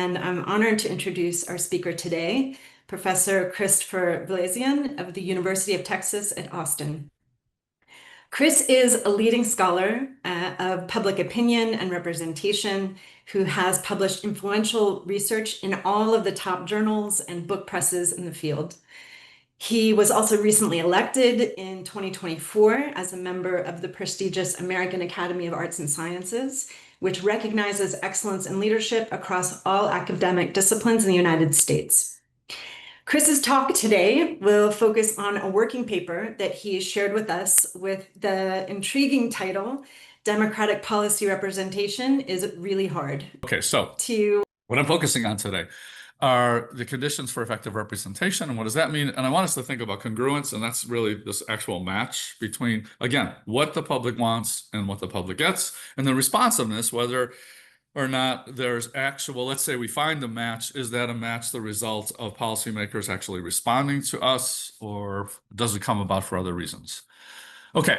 and I'm honored to introduce our speaker today, Professor Christopher Wlezien of the University of Texas at Austin. Chris is a leading scholar of public opinion and representation who has published influential research in all of the top journals and book presses in the field. He was also recently elected in 2024 as a member of the prestigious American Academy of Arts and Sciences, which recognizes excellence in leadership across all academic disciplines in the United States. Chris's talk today will focus on a working paper that he shared with us with the intriguing title, Democratic Policy Representation is Really Hard. Okay, so what I'm focusing on today are the conditions for effective representation, and what does that mean? And I want us to think about congruence, and that's really this actual match between, again, what the public wants and what the public gets, and the responsiveness, whether or not there's actual, let's say we find a match, is that a match the result of policymakers actually responding to us, or does it come about for other reasons? Okay,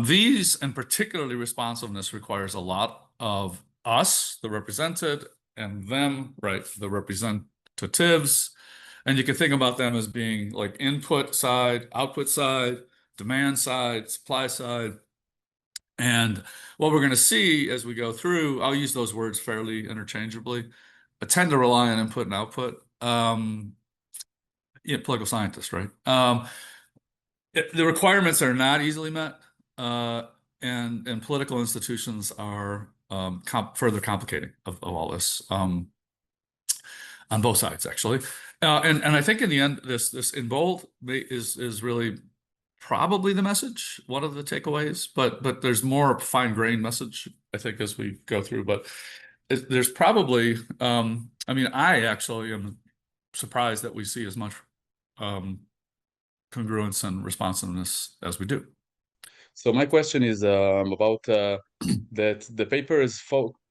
these, and particularly responsiveness, requires a lot of us, the represented, and them, right, the representatives. And you can think about them as being like input side, output side, demand side, supply side. And what we're going to see as we go through, I'll use those words fairly interchangeably, but tend to rely on input and output. Political scientist, right? The requirements are not easily met, and political institutions are further complicating of all this on both sides, actually. And I think in the end, this in bold is really probably the message, one of the takeaways, but there's more fine-grained message, I think, as we go through. But there's probably, I mean, I actually am surprised that we see as much congruence and responsiveness as we do. So my question is about that the paper is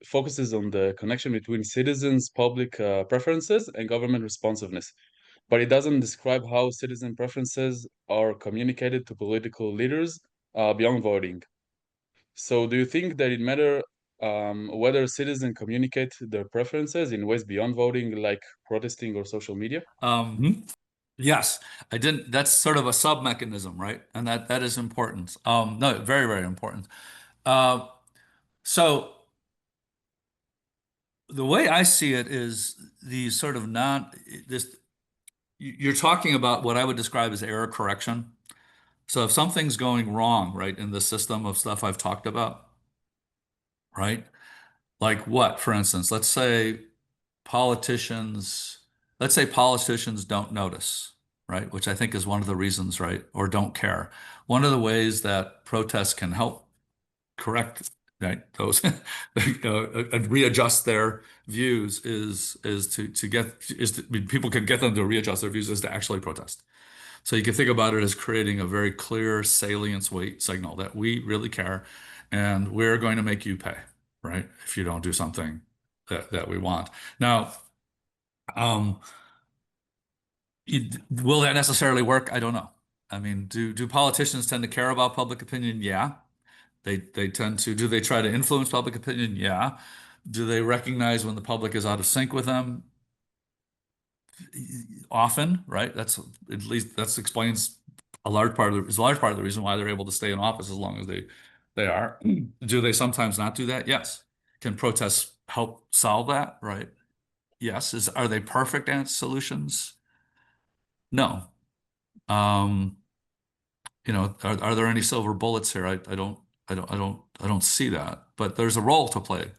focuses on the connection between citizens' public preferences and government responsiveness, but it doesn't describe how citizen preferences are communicated to political leaders beyond voting. So do you think that it matters whether citizens communicate their preferences in ways beyond voting, like protesting or social media? Yes, I didn't. That's sort of a sub-mechanism, right? And that is important. No, very, very important. So the way I see it is these sort of you're talking about what I would describe as error correction. So if something's going wrong, right, in the system of stuff I've talked about, right? Like what, for instance, let's say politicians don't notice, right? Which I think is one of the reasons, right? Or don't care. One of the ways that protests can help correct, right, those and readjust their views people can get them to readjust their views is to actually protest. So you can think about it as creating a very clear salience weight signal that we really care, and we're going to make you pay, right, if you don't do something that we want. Now, will that necessarily work? I don't know. I mean, do politicians tend to care about public opinion? Yeah. They tend to. Do they try to influence public opinion? Yeah. Do they recognize when the public is out of sync with them? Often, right? That explains a large part of the reason why they're able to stay in office as long as they are. Do they sometimes not do that? Yes. Can protests help solve that? Right. Yes. Are they perfect solutions? No. Are there any silver bullets here? I don't see that, but there's a role to play